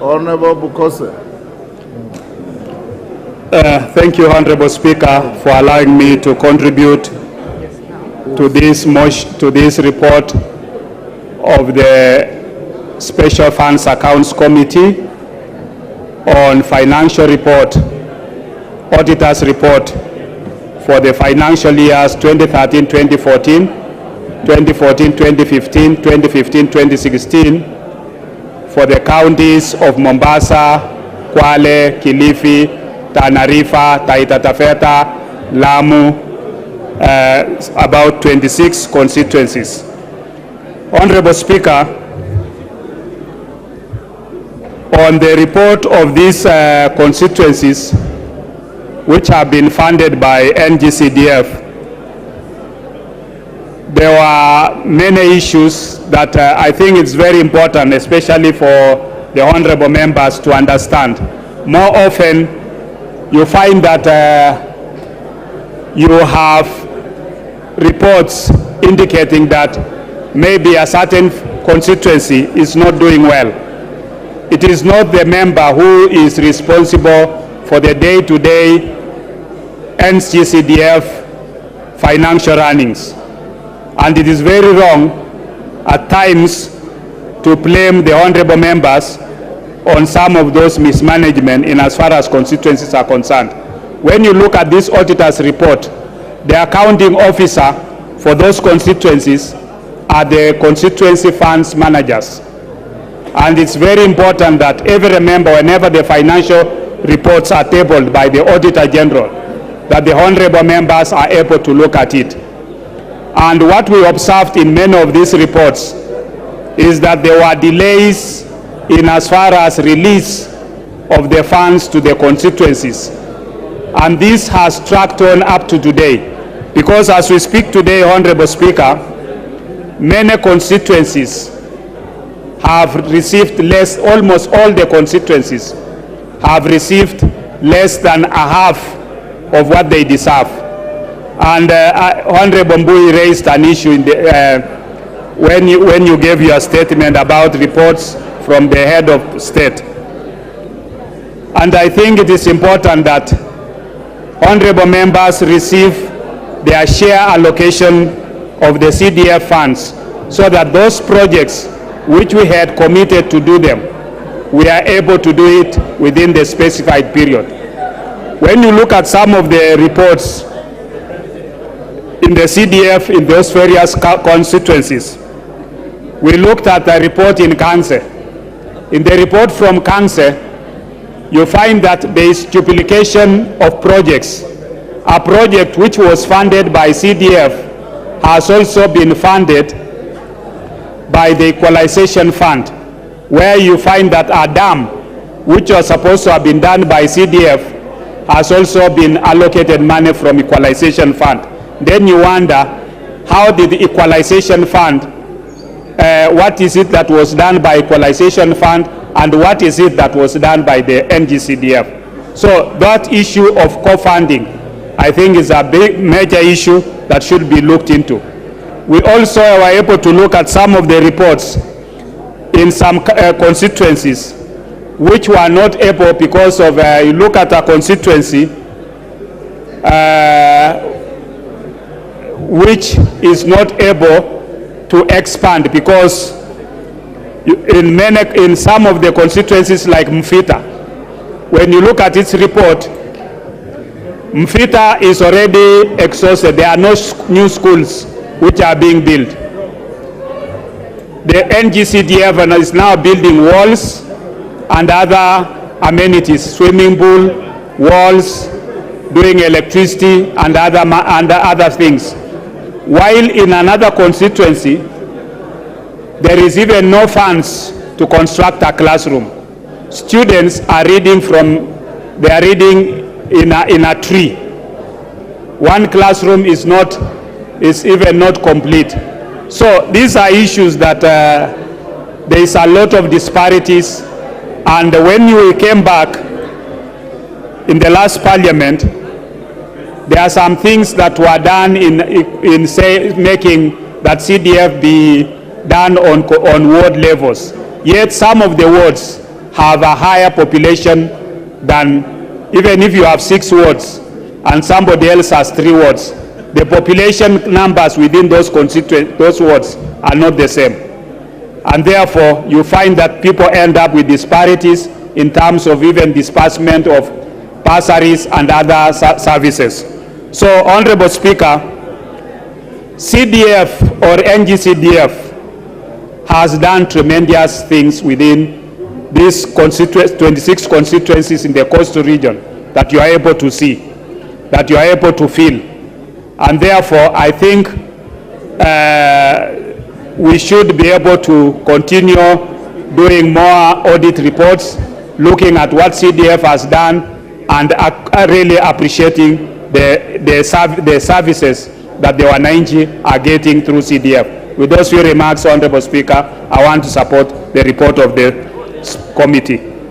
Honorable PUKOSE. Thank you, Honorable Speaker, for allowing me to contribute to this report of the Special Funds Accounts Committee on financial report, auditor's report for the financial years 2013-2014, 2014-2015, 2015-2016 for the counties of Mombasa, Kwale, Kilifi, Tana River, Taita Taveta, Lamu, about 26 constituencies. Honorable Speaker, on the report of these constituencies, which have been funded by NGCDF, there were many issues that I think it's very important, especially for the honorable members to understand. More often, you find that you have reports indicating that maybe a certain constituency is not doing well. It is not the member who is responsible for the day-to-day NGCDF financial runnings. And it is very wrong at times to blame the honorable members on some of those mismanagement in as far as constituencies are concerned. When you look at this auditor's report, the accounting officer for those constituencies are the constituency funds managers. And it's very important that every member, whenever the financial reports are tabled by the Auditor General, that the honorable members are able to look at it. And what we observed in many of these reports is that there were delays in as far as release of the funds to the constituencies. And this has tracked on up to today. Because as we speak today, Honorable Speaker, many constituencies have received less, almost all the constituencies have received less than a half of what they deserve. And Honorable Mbui raised an issue in the, when you gave your statement about reports from the head of state. And I think it is important that honorable members receive their share allocation of the CDF funds so that those projects which we had committed to do them, we are able to do it within the specified period. When you look at some of the reports in the CDF in those various constituencies, we looked at the report in Kanse. In the report from Kanse, you find that there is duplication of projects. A project which was funded by CDF has also been funded by the Equalization Fund, where you find that a dam, which was supposed to have been done by CDF, has also been allocated money from Equalization Fund. Then you wonder, how did the Equalization Fund, what is it that was done by Equalization Fund, and what is it that was done by the NGCDF? So that issue of co-funding, I think, is a big major issue that should be looked into. We also were able to look at some of the reports in some constituencies which were not able because of, you look at a constituency which is not able to expand because in some of the constituencies like Mfita, when you look at its report, Mfita is already exhausted. There are no new schools which are being built. The NGCDF is now building walls and other amenities, swimming pool, walls, doing electricity and other things. While in another constituency, there is even no funds to construct a classroom. Students are reading in a tree. One classroom is even not complete. So these are issues that there is a lot of disparities. And when we came back in the last parliament, there are some things that were done in making that CDF be done on ward levels. Yet some of the wards have a higher population than, even if you have 6 wards and somebody else has 3 wards, the population numbers within those wards are not the same. And therefore, you find that people end up with disparities in terms of even disbursement of bursaries and other services. So, Honorable Speaker, CDF or NGCDF has done tremendous things within these 26 constituencies in the coastal region that you are able to see, that you are able to feel. And therefore, I think we should be able to continue doing more audit reports, looking at what CDF has done, and really appreciating the services that the wananchi are getting through CDF. With those few remarks, Honorable Speaker, I want to support the report of the committee.